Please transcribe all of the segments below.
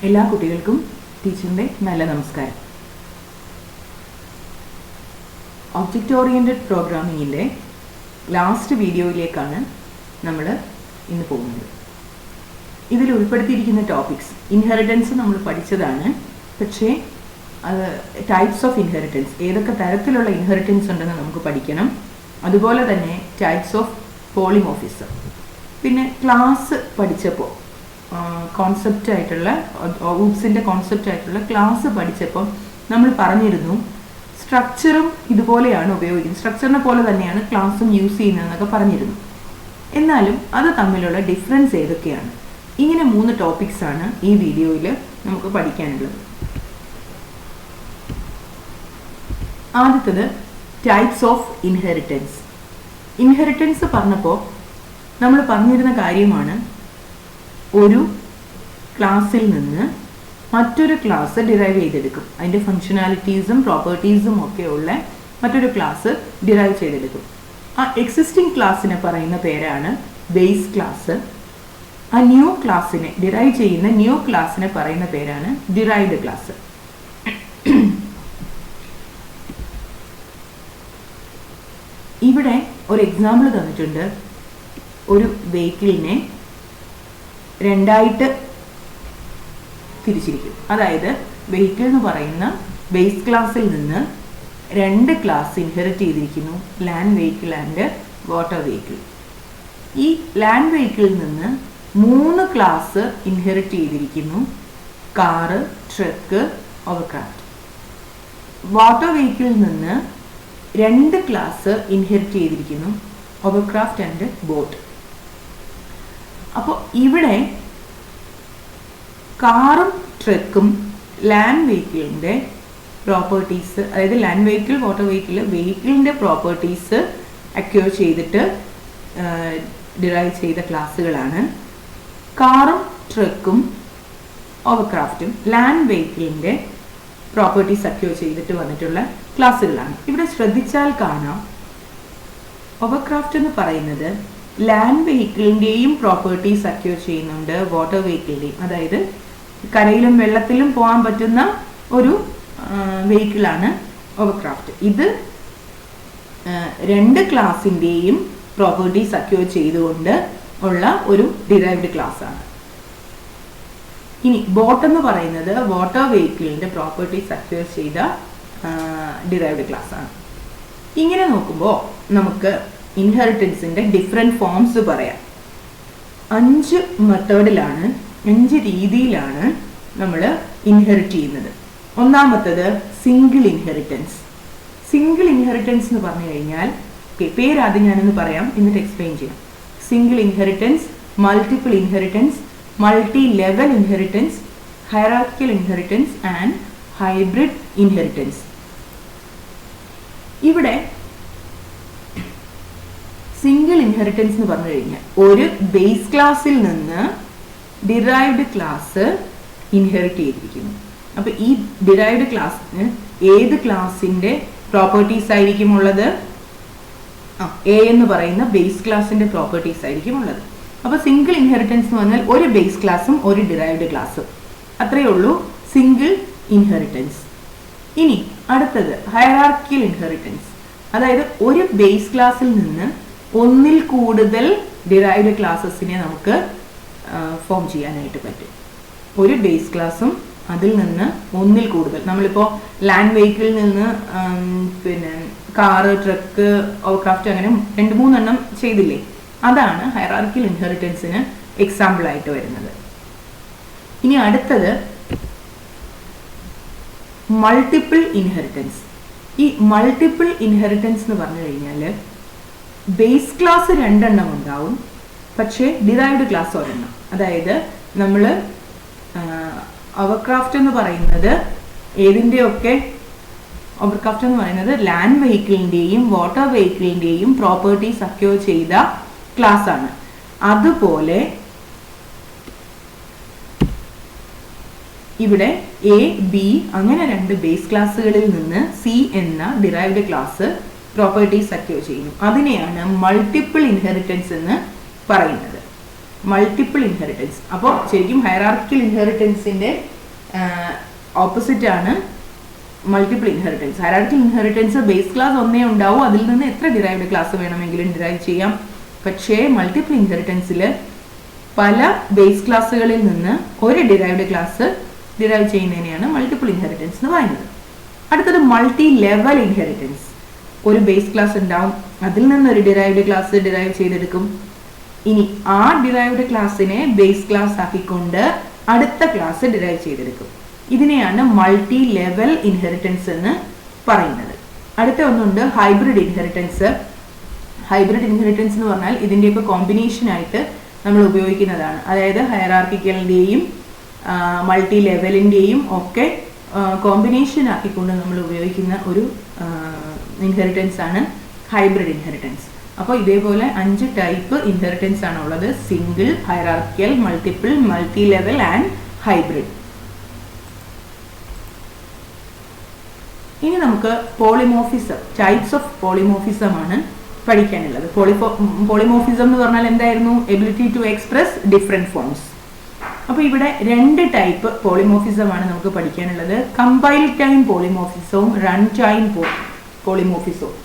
എല്ലാ കുട്ടികൾക്കും ടീച്ചറിൻ്റെ നല്ല നമസ്കാരം. ഒബ്ജക്റ്റ് ഓറിയൻറ്റഡ് പ്രോഗ്രാമിങ്ങിൻ്റെ ലാസ്റ്റ് വീഡിയോയിലേക്കാണ് നമ്മൾ ഇന്ന് പോകുന്നത്. ഇതിൽ ഉൾപ്പെടുത്തിയിരിക്കുന്ന ടോപ്പിക്സ് ഇൻഹെറിറ്റൻസ് നമ്മൾ പഠിച്ചതാണ്. പക്ഷേ അത് ടൈപ്സ് ഓഫ് ഇൻഹെറിറ്റൻസ്, ഏതൊക്കെ തരത്തിലുള്ള ഇൻഹെറിറ്റൻസ് ഉണ്ടെന്ന് നമുക്ക് പഠിക്കണം. അതുപോലെ തന്നെ ടൈപ്സ് ഓഫ് പോളിമോർഫിസം. പിന്നെ ക്ലാസ് പഠിച്ചപ്പോൾ കോൺസെപ്റ്റായിട്ടുള്ള ഊപ്സിൻ്റെ കോൺസെപ്റ്റായിട്ടുള്ള ക്ലാസ് പഠിച്ചപ്പോൾ നമ്മൾ പറഞ്ഞിരുന്നു സ്ട്രക്ചറും ഇതുപോലെയാണ് ഉപയോഗിക്കുന്നത്, സ്ട്രക്ചറിനെ പോലെ തന്നെയാണ് ക്ലാസ്സും യൂസ് ചെയ്യുന്നതെന്നൊക്കെ പറഞ്ഞിരുന്നു. എന്നാലും അത് തമ്മിലുള്ള ഡിഫറൻസ് ഏതൊക്കെയാണ്? ഇങ്ങനെ 3 ടോപ്പിക്സാണ് ഈ വീഡിയോയിൽ നമുക്ക് പഠിക്കാനുള്ളത്. ആദ്യത്തത് ടൈപ്സ് ഓഫ് ഇൻഹെറിറ്റൻസ്. ഇൻഹെറിറ്റൻസ് പറഞ്ഞപ്പോൾ നമ്മൾ പറഞ്ഞിരുന്ന കാര്യമാണ്, ഒരു ക്ലാസ്സിൽ നിന്ന് മറ്റൊരു ക്ലാസ് ഡിറൈവ് ചെയ്തെടുക്കും. അതിൻ്റെ ഫങ്ഷനാലിറ്റീസും പ്രോപ്പർട്ടീസും ഒക്കെ ഉള്ള മറ്റൊരു ക്ലാസ് ഡിറൈവ് ചെയ്തെടുക്കും. ആ എക്സിസ്റ്റിംഗ് ക്ലാസ്സിനെ പറയുന്ന പേരാണ് ബേസ് ക്ലാസ്. ആ ന്യൂ ക്ലാസ്സിനെ ഡിറൈവ് ചെയ്യുന്ന ന്യൂ ക്ലാസ്സിനെ പറയുന്ന പേരാണ് ഡിറൈവ്ഡ് ക്ലാസ്. ഇവിടെ ഒരു എക്സാമ്പിൾ തന്നിട്ടുണ്ട്. ഒരു വെഹിക്കിളിനെ രണ്ടായിട്ട് തിരിച്ചിരിക്കും. അതായത് വെഹിക്കിൾ എന്ന് പറയുന്ന ബേസ് ക്ലാസ്സിൽ നിന്ന് 2 ക്ലാസ് ഇൻഹെറിറ്റ് ചെയ്തിരിക്കുന്നു, land vehicle and water vehicle. ഈ ലാൻഡ് വെഹിക്കിളിൽ നിന്ന് 3 ക്ലാസ് ഇൻഹെറിറ്റ് ചെയ്തിരിക്കുന്നു, കാറ്, ട്രക്ക്, ഓവർക്രാഫ്റ്റ്. വാട്ടർ വെഹിക്കിളിൽ നിന്ന് 2 ക്ലാസ് ഇൻഹെറിറ്റ് ചെയ്തിരിക്കുന്നു, ഓവർക്രാഫ്റ്റ് ആൻഡ് ബോട്ട്. അപ്പോൾ ഇവിടെ കാറും ട്രക്കും ലാൻഡ് വെഹിക്കിളിൻ്റെ പ്രോപ്പർട്ടീസ്, അതായത് ലാൻഡ് വെഹിക്കിൾ, വാട്ടർ വെഹിക്കിൾ, വെഹിക്കിളിൻ്റെ പ്രോപ്പർട്ടീസ് അക്വയർ ചെയ്തിട്ട് ഡിറൈവ് ചെയ്ത ക്ലാസ്സുകളാണ്. കാറും ട്രക്കും ഓവർക്രാഫ്റ്റും ലാൻഡ് വെഹിക്കിളിൻ്റെ പ്രോപ്പർട്ടീസ് അക്വയർ ചെയ്തിട്ട് വന്നിട്ടുള്ള ക്ലാസ്സുകളാണ്. ഇവിടെ ശ്രദ്ധിച്ചാൽ കാണാം, ഓവർക്രാഫ്റ്റ് എന്ന് പറയുന്നത് ലാൻഡ് വെഹിക്കിളിൻ്റെയും പ്രോപ്പർട്ടീസ് അക്വയർ ചെയ്യുന്നുണ്ട്, വാട്ടർ വെഹിക്കിളിൻ്റെയും. അതായത് കരയിലും വെള്ളത്തിലും പോകാൻ പറ്റുന്ന ഒരു വെഹിക്കിളാണ് ഓവർക്രാഫ്റ്റ്. ഇത് 2 ക്ലാസിൻ്റെയും പ്രോപ്പർട്ടീസ് അക്വയർ ചെയ്തുകൊണ്ട് ഉള്ള ഒരു ഡിറൈവ്ഡ് ക്ലാസ് ആണ്. ഇനി ബോട്ട് എന്ന് പറയുന്നത് വാട്ടർ വെഹിക്കിളിൻ്റെ പ്രോപ്പർട്ടീസ് അക്വയർ ചെയ്ത ഡിറൈവ്ഡ് ക്ലാസ് ആണ്. ഇങ്ങനെ നോക്കുമ്പോൾ നമുക്ക് ഇൻഹെറിറ്റൻസിൻ്റെ ഡിഫറെൻറ്റ് ഫോംസ് പറയാം. 5 മെത്തേഡിലാണ്, 5 രീതിയിലാണ് നമ്മൾ ഇൻഹെറിറ്റ് ചെയ്യുന്നത്. ഒന്നാമത്തത് സിംഗിൾ ഇൻഹെറിറ്റൻസ്. സിംഗിൾ ഇൻഹെറിറ്റൻസ് എന്ന് പറഞ്ഞു കഴിഞ്ഞാൽ, പേരാദ്യം ഞാനൊന്ന് പറയാം, എന്നിട്ട് എക്സ്പ്ലെയിൻ ചെയ്യാം. Single inheritance, multiple inheritance, multi level inheritance, hierarchical inheritance and hybrid inheritance. ഇവിടെ സിംഗിൾ ഇൻഹെറിറ്റൻസ് എന്ന് പറഞ്ഞു കഴിഞ്ഞാൽ ഒരു ബേസ് ക്ലാസ്സിൽ നിന്ന് ഡിറൈവ്ഡ് ക്ലാസ് ഇൻഹെറിറ്റ് ചെയ്തിരിക്കുന്നു. അപ്പോൾ ഈ ഡിറൈവ്ഡ് ക്ലാസ്സിന് ഏത് ക്ലാസിൻ്റെ പ്രോപ്പർട്ടീസ് ആയിരിക്കും ഉള്ളത്? എ എന്ന് പറയുന്ന ബേസ് ക്ലാസിൻ്റെ പ്രോപ്പർട്ടീസ് ആയിരിക്കും ഉള്ളത്. അപ്പോൾ സിംഗിൾ ഇൻഹെറിറ്റൻസ് എന്ന് പറഞ്ഞാൽ ഒരു ബേസ് ക്ലാസ്സും ഒരു ഡിറൈവ്ഡ് ക്ലാസ്സും, അത്രയേ ഉള്ളൂ സിംഗിൾ ഇൻഹെറിറ്റൻസ്. ഇനി അടുത്തത് ഹൈറാർക്കിക്കൽ ഇൻഹെറിറ്റൻസ്. അതായത് ഒരു ബേസ് ക്ലാസ്സിൽ നിന്ന് ഒന്നിൽ കൂടുതൽ ഡിറൈവ്ഡ് ക്ലാസ്സസിനെ നമുക്ക് ഫോം ചെയ്യാനായിട്ട് പറ്റും. ഒരു ബേസ് ക്ലാസ്സും അതിൽ നിന്ന് ഒന്നിൽ കൂടുതൽ, നമ്മളിപ്പോൾ ലാൻഡ് വെഹിക്കിളിൽ നിന്ന് പിന്നെ കാറ്, ട്രക്ക്, ഓവർക്രാഫ്റ്റ് അങ്ങനെ 2-3 എണ്ണം ചെയ്തില്ലേ, അതാണ് ഹൈറാർക്കിക്കൽ ഇൻഹെറിറ്റൻസിന് എക്സാമ്പിളായിട്ട് വരുന്നത്. ഇനി അടുത്തത് മൾട്ടിപ്പിൾ ഇൻഹെറിറ്റൻസ്. ഈ മൾട്ടിപ്പിൾ ഇൻഹെറിറ്റൻസ് എന്ന് പറഞ്ഞു കഴിഞ്ഞാൽ ബേസ് ക്ലാസ് 2 എണ്ണം ഉണ്ടാവും, പക്ഷേ ഡിറൈവ്ഡ് ക്ലാസ് 1 എണ്ണം. അതായത് നമ്മൾ ഓവർക്രാഫ്റ്റ് എന്ന് പറയുന്നത് ഏതിൻ്റെയൊക്കെ, ഓവർക്രാഫ്റ്റ് എന്ന് പറയുന്നത് ലാൻഡ് വെഹിക്കിളിൻ്റെയും വാട്ടർ വെഹിക്കിളിൻ്റെയും പ്രോപ്പർട്ടീസ് അക്വയർ ചെയ്ത ക്ലാസ് ആണ്. അതുപോലെ ഇവിടെ എ, ബി അങ്ങനെ 2 ബേസ് ക്ലാസ്സുകളിൽ നിന്ന് സി എന്ന ഡിറൈവ്ഡ് ക്ലാസ് പ്രോപ്പർട്ടീസ് അക്വയർ ചെയ്യുന്നു. അതിനെയാണ് മൾട്ടിപ്പിൾ ഇൻഹെറിറ്റൻസ് എന്ന് പറയുന്നത്. Multiple inheritance. അപ്പോൾ ശരിക്കും ഹൈറാർക്കിക്കൽ ഇൻഹെറിറ്റൻസിന്റെ ഓപ്പോസിറ്റ് ആണ് multiple inheritance. Hierarchical inheritance base class ഒന്നേ ഉണ്ടാവും, അതിൽ നിന്ന് എത്ര ഡിറൈവ്ഡ് ക്ലാസ് വേണമെങ്കിലും ഡിറൈവ് ചെയ്യാം. പക്ഷേ മൾട്ടിപ്പിൾ ഇൻഹെറിറ്റൻസിൽ പല ബേസ് ക്ലാസ്സുകളിൽ നിന്ന് ഒരു ഡിറൈവ്ഡ് ക്ലാസ് ഡിറൈവ് ചെയ്യുന്നതിനെയാണ് മൾട്ടിപ്പിൾ ഇൻഹെറിറ്റൻസ് എന്ന് പറയുന്നത്. അടുത്തത് മൾട്ടി ലെവൽ ഇൻഹെറിറ്റൻസ്. ഒരു ബേസ് ക്ലാസ് ഉണ്ടാവും, അതിൽ നിന്ന് ഒരു ഡിറൈവ്ഡ് ക്ലാസ് ഡിറൈവ് ചെയ്തെടുക്കും. ഇനി ആ ഡിറൈവ്ഡ് ക്ലാസ്സിനെ ബേസ് ക്ലാസ് ആക്കിക്കൊണ്ട് അടുത്ത ക്ലാസ് ഡിറൈവ് ചെയ്തെടുക്കും. ഇതിനെയാണ് മൾട്ടി ലെവൽ ഇൻഹെറിറ്റൻസ് എന്ന് പറയുന്നത്. അടുത്ത ഒന്നുണ്ട് ഹൈബ്രിഡ് ഇൻഹെറിറ്റൻസ്. ഹൈബ്രിഡ് ഇൻഹെറിറ്റൻസ് എന്ന് പറഞ്ഞാൽ ഇതിൻ്റെയൊക്കെ കോമ്പിനേഷൻ ആയിട്ട് നമ്മൾ ഉപയോഗിക്കുന്നതാണ്. അതായത് ഹൈറാർക്കിക്കലിൻ്റെയും മൾട്ടി ലെവലിൻ്റെയും ഒക്കെ കോമ്പിനേഷൻ ആക്കിക്കൊണ്ട് നമ്മൾ ഉപയോഗിക്കുന്ന ഒരു ഇൻഹെറിറ്റൻസ് ആണ് ഹൈബ്രിഡ് ഇൻഹെറിറ്റൻസ്. അപ്പോൾ ഇതേപോലെ 5 ടൈപ്പ് ഇൻഹെറിറ്റൻസ് ആണ് ഉള്ളത്: single, hierarchical, multiple, multi level and hybrid. ഇനി നമുക്ക് പോളിമോർഫിസം, ടൈപ്സ് ഓഫ് പോളിമോർഫിസം ആണ് പഠിക്കാനുള്ളത്. പോളിമോർഫിസം എന്ന് പറഞ്ഞാൽ എന്തായിരുന്നു? Ability to express different forms. അപ്പോൾ ഇവിടെ 2 ടൈപ്പ് പോളിമോർഫിസം ആണ് നമുക്ക് പഠിക്കാനുള്ളത്: കമ്പൈൽ ടൈം പോളിമോർഫിസവും റൺ ടൈം പോളിമോർഫിസവും.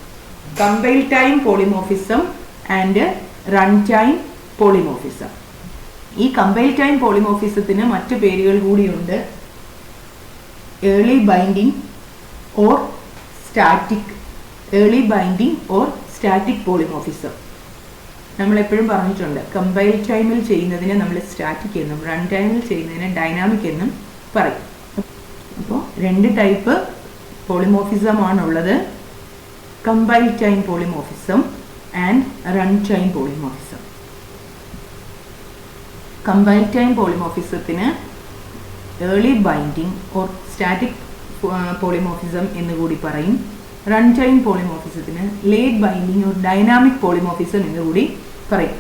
Compile time polymorphism and run time polymorphism. ഈ കമ്പൈൽ ടൈം പോളിമോർഫിസത്തിന് മറ്റു പേരുകൾ കൂടിയുണ്ട്: early binding or static, early binding or static polymorphism. നമ്മൾ എപ്പോഴും പറഞ്ഞിട്ടുണ്ട്, കമ്പൈൽ ടൈമിൽ ചെയ്യുന്നതിനെ നമ്മൾ സ്റ്റാറ്റിക് എന്നും റൺ ടൈമിൽ ചെയ്യുന്നതിനെ ഡൈനാമിക് എന്നും പറയും. അപ്പോൾ 2 ടൈപ്പ് പോളിമോർഫിസം ആണുള്ളത്: compile time polymorphism and run time polymorphism. Compile time പോളിമോർഫിസത്തിന് early binding or static polymorphism എന്നുകൂടി പറയും. റൺ ടൈം പോളിമോർഫിസത്തിന് late binding or dynamic polymorphism എന്നുകൂടി പറയും.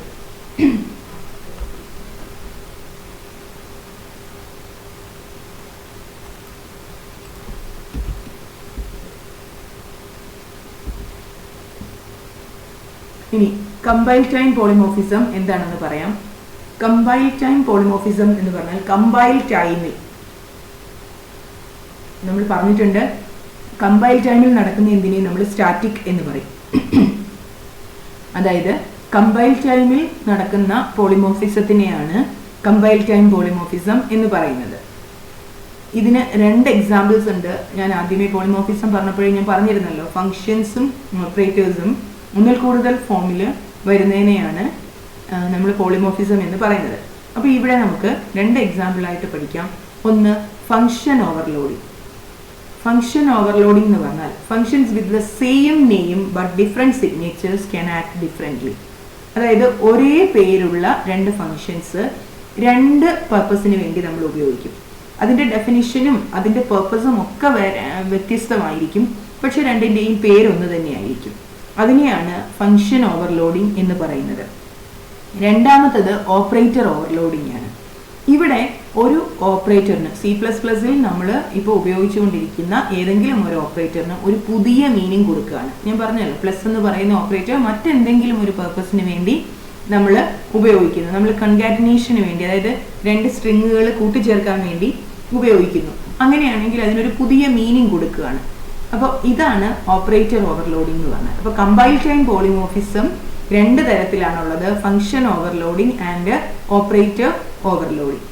ഇനി കമ്പൈൽ ടൈം പോളിമോർഫിസം എന്താണെന്ന് പറയാം. കമ്പൈൽ ടൈം പോളിമോർഫിസം എന്ന് പറഞ്ഞാൽ കമ്പൈൽ ടൈമിൽ നമ്മൾ പറഞ്ഞിട്ടുണ്ട്, കമ്പൈൽ ടൈമിൽ നടക്കുന്ന എന്തിനെ നമ്മൾ സ്റ്റാറ്റിക് എന്ന് പറയും. അതായത് കമ്പൈൽ ടൈമിൽ നടക്കുന്ന പോളിമോർഫിസത്തിനെയാണ് കമ്പൈൽ ടൈം പോളിമോർഫിസം എന്ന് പറയുന്നത്. ഇതിന് 2 എക്സാമ്പിൾസ് ഉണ്ട്. ഞാൻ ആദ്യമേ പോളിമോർഫിസം പറഞ്ഞപ്പോഴേ ഞാൻ പറഞ്ഞിരുന്നല്ലോ, ഫങ്ഷൻസും ഓപ്പറേറ്റേഴ്സും ഒന്നിൽ കൂടുതൽ ഫോമിൽ വരുന്നതിനെയാണ് നമ്മൾ പോളിമോർഫിസം എന്ന് പറയുന്നത്. അപ്പോൾ ഇവിടെ നമുക്ക് 2 എക്സാമ്പിളായിട്ട് പഠിക്കാം. ഒന്ന്, ഫങ്ഷൻ ഓവർലോഡിങ്. ഫങ്ഷൻ ഓവർലോഡിംഗ് എന്ന് പറഞ്ഞാൽ functions with the same name but different signatures can act differently. അതായത് ഒരേ പേരുള്ള 2 ഫങ്ഷൻസ് 2 പർപ്പസിന് വേണ്ടി നമ്മൾ ഉപയോഗിക്കും. അതിൻ്റെ ഡെഫിനിഷനും അതിൻ്റെ പർപ്പസും ഒക്കെ വ്യത്യസ്തമായിരിക്കും, പക്ഷെ 2ൻ്റെയും പേരൊന്ന് തന്നെയായിരിക്കും. അതിനെയാണ് ഫങ്ഷൻ ഓവർലോഡിംഗ് എന്ന് പറയുന്നത്. രണ്ടാമത്തത് ഓപ്പറേറ്റർ ഓവർലോഡിംഗ് ആണ്. ഇവിടെ ഒരു ഓപ്പറേറ്ററിന് C++ൽ നമ്മൾ ഇപ്പോൾ ഉപയോഗിച്ചുകൊണ്ടിരിക്കുന്ന ഏതെങ്കിലും ഒരു ഓപ്പറേറ്ററിന് ഒരു പുതിയ മീനിങ് കൊടുക്കുകയാണ്. ഞാൻ പറഞ്ഞല്ലോ, പ്ലസ് എന്ന് പറയുന്ന ഓപ്പറേറ്റർ മറ്റെന്തെങ്കിലും ഒരു പർപ്പസിന് വേണ്ടി നമ്മൾ ഉപയോഗിക്കുന്നു. നമ്മൾ കൺകാറ്റിനേഷന് വേണ്ടി, അതായത് 2 സ്ട്രിങ്ങുകൾ കൂട്ടിച്ചേർക്കാൻ വേണ്ടി ഉപയോഗിക്കുന്നു. അങ്ങനെയാണെങ്കിൽ അതിനൊരു പുതിയ മീനിങ് കൊടുക്കുകയാണ്. അപ്പോൾ ഇതാണ് ഓപ്പറേറ്റർ ഓവർലോഡിംഗ് എന്ന് പറഞ്ഞാൽ. അപ്പോൾ കമ്പൈൽ ടൈം പോളിമോർഫിസം 2 തരത്തിലാണുള്ളത്: function overloading and operator overloading.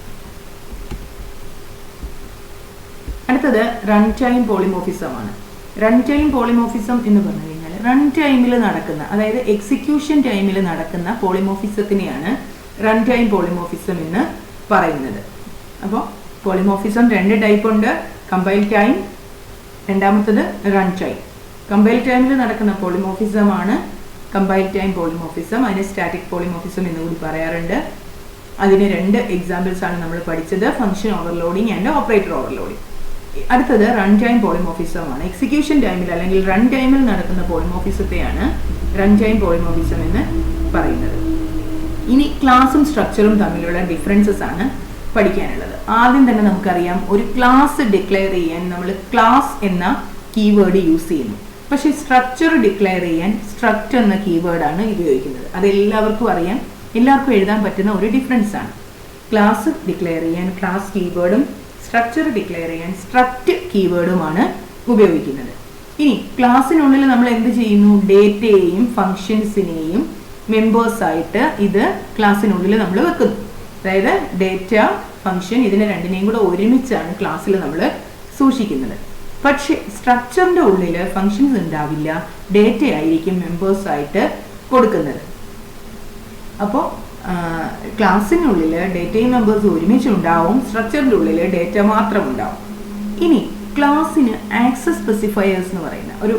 അടുത്തത് റൺ ടൈം പോളിമോർഫിസം ആണ്. റൺ ടൈം പോളിമോർഫിസം എന്ന് പറഞ്ഞു കഴിഞ്ഞാൽ റൺ ടൈമിൽ നടക്കുന്ന, അതായത് എക്സിക്യൂഷൻ ടൈമിൽ നടക്കുന്ന പോളിമോർഫിസത്തിനെയാണ് റൺ ടൈം പോളിമോർഫിസം എന്ന് പറയുന്നത്. അപ്പോൾ പോളിമോർഫിസം 2 ടൈപ്പ് ഉണ്ട്: കമ്പൈൽ ടൈം, രണ്ടാമത്തത് റൺ ടൈം. കമ്പൈൽ ടൈമിൽ നടക്കുന്ന പോളിമോർഫിസം ആണ് കമ്പൈൽ ടൈം പോളിമോർഫിസം. അതിന് സ്റ്റാറ്റിക് പോളിമോർഫിസം എന്നുകൂടി പറയാറുണ്ട്. അതിന് 2 എക്സാമ്പിൾസ് ആണ് നമ്മൾ പഠിച്ചത്: function overloading and operator overloading. അടുത്തത് റൺ ടൈം പോളിമോർഫിസം ആണ്. എക്സിക്യൂഷൻ ടൈമിൽ അല്ലെങ്കിൽ റൺ ടൈമിൽ നടക്കുന്ന പോളിമോർഫിസത്തെയാണ് റൺ ടൈം പോളിമോർഫിസം എന്ന് പറയുന്നത്. ഇനി ക്ലാസും സ്ട്രക്ചറും തമ്മിലുള്ള ഡിഫറൻസസ് ആണ് പഠിക്കാനുള്ളത്. ആദ്യം തന്നെ നമുക്കറിയാം, ഒരു ക്ലാസ് ഡിക്ലെയർ ചെയ്യാൻ നമ്മൾ ക്ലാസ് എന്ന കീവേഡ് യൂസ് ചെയ്യുന്നു. പക്ഷേ സ്ട്രക്ചർ ഡിക്ലെയർ ചെയ്യാൻ സ്ട്രക്ട് എന്ന കീവേഡാണ് ഉപയോഗിക്കുന്നത്. അതെല്ലാവർക്കും അറിയാം. എല്ലാവർക്കും എഴുതാൻ പറ്റുന്ന ഒരു ഡിഫറൻസ് ആണ്. ക്ലാസ് ഡിക്ലെയർ ചെയ്യാൻ ക്ലാസ് കീവേഡും സ്ട്രക്ചർ ഡിക്ലെയർ ചെയ്യാൻ സ്ട്രക്റ്റ് കീവേഡുമാണ് ഉപയോഗിക്കുന്നത്. ഇനി ക്ലാസ്സിനുള്ളിൽ നമ്മൾ എന്ത് ചെയ്യുന്നു? ഡേറ്റയെയും ഫങ്ഷൻസിനെയും മെമ്പേഴ്സായിട്ട് ഇത് ക്ലാസ്സിനുള്ളിൽ നമ്മൾ വെക്കുന്നു. അതായത് ഡേറ്റ, ഫങ്ഷൻ ഇതിനെ രണ്ടിനെയും കൂടെ ഒരുമിച്ചാണ് ക്ലാസ്സിൽ നമ്മൾ സൂക്ഷിക്കുന്നത്. പക്ഷേ സ്ട്രക്ചറിൻ്റെ ഉള്ളിൽ ഫങ്ഷൻസ് ഉണ്ടാവില്ല, ഡേറ്റ ആയിരിക്കും മെമ്പേഴ്സായിട്ട് കൊടുക്കുന്നത്. അപ്പോൾ ക്ലാസ്സിനുള്ളിൽ ഡേറ്റയും മെമ്പേഴ്സ് ഒരുമിച്ചുണ്ടാവും, സ്ട്രക്ചറിൻ്റെ ഉള്ളിൽ ഡേറ്റ മാത്രം ഉണ്ടാവും. ഇനി ക്ലാസ്സിന് ആക്സസ് സ്പെസിഫയേഴ്സ് എന്ന് പറയുന്ന ഒരു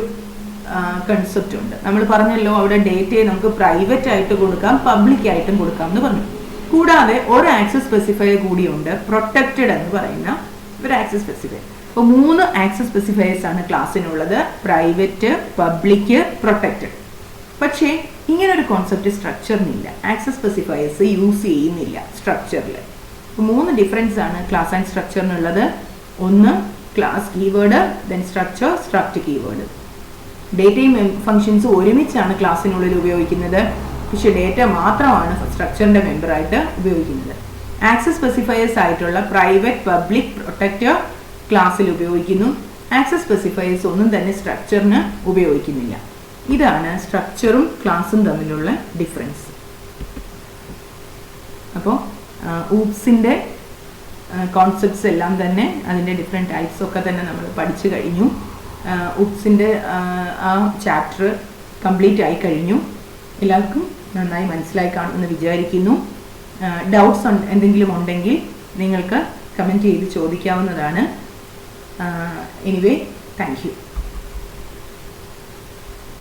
കൺസെപ്റ്റ് ഉണ്ട്. നമ്മൾ പറഞ്ഞല്ലോ അവിടെ ഡേറ്റയെ നമുക്ക് പ്രൈവറ്റ് ആയിട്ട് കൊടുക്കാം, പബ്ലിക് ആയിട്ടും കൊടുക്കാം എന്ന് പറഞ്ഞു. കൂടാതെ ഒരു ആക്സസ് സ്പെസിഫയർ കൂടിയുണ്ട്, പ്രൊട്ടക്റ്റഡ് എന്ന് പറയുന്ന ഒരു ആക്സസ് സ്പെസിഫയർ. അപ്പോൾ 3 ആക്സസ് സ്പെസിഫയേഴ്സ് ആണ് ക്ലാസ്സിനുള്ളത്: പ്രൈവറ്റ്, പബ്ലിക്, പ്രൊട്ടക്റ്റഡ്. പക്ഷേ ഇങ്ങനൊരു കോൺസെപ്റ്റ് സ്ട്രക്ചറിനില്ല. ആക്സസ് സ്പെസിഫയേഴ്സ് യൂസ് ചെയ്യുന്നില്ല സ്ട്രക്ചറിൽ. 3 ഡിഫറൻസ് ആണ് ക്ലാസ് ആൻഡ് സ്ട്രക്ചറിനുള്ളത്. ഒന്ന് class keyword, then structure, struct keyword. ഡേറ്റയും ഫങ്ഷൻസും ഒരുമിച്ചാണ് ക്ലാസ്സിനുള്ളിൽ ഉപയോഗിക്കുന്നത്, പക്ഷെ ഡേറ്റ മാത്രമാണ് സ്ട്രക്ചറിൻ്റെ മെമ്പറായിട്ട് ഉപയോഗിക്കുന്നത്. ആക്സസ് സ്പെസിഫയേഴ്സ് ആയിട്ടുള്ള പ്രൈവറ്റ്, പബ്ലിക്, പ്രൊട്ടക്റ്റർ ക്ലാസ്സിൽ ഉപയോഗിക്കുന്നു. ആക്സസ് സ്പെസിഫയേഴ്സ് ഒന്നും തന്നെ സ്ട്രക്ചറിന് ഉപയോഗിക്കുന്നില്ല. ഇതാണ് സ്ട്രക്ചറും ക്ലാസ്സും തമ്മിലുള്ള ഡിഫറൻസ്. അപ്പോൾ ഊപ്സിൻ്റെ കോൺസെപ്റ്റ്സ് എല്ലാം തന്നെ, അതിൻ്റെ ഡിഫറെൻറ്റ് ടൈപ്സ് ഒക്കെ തന്നെ നമ്മൾ പഠിച്ചു കഴിഞ്ഞു. ഊപ്സിൻ്റെ ആ ചാപ്റ്റർ കംപ്ലീറ്റ് ആയി കഴിഞ്ഞു. എല്ലാവർക്കും നന്നായി മനസ്സിലായി കാണുമെന്ന് വിചാരിക്കുന്നു. ഡൗട്ട്സ് എന്തെങ്കിലും ഉണ്ടെങ്കിൽ നിങ്ങൾക്ക് കമൻറ്റ് ചെയ്ത് ചോദിക്കാവുന്നതാണ്. Anyway, thank U.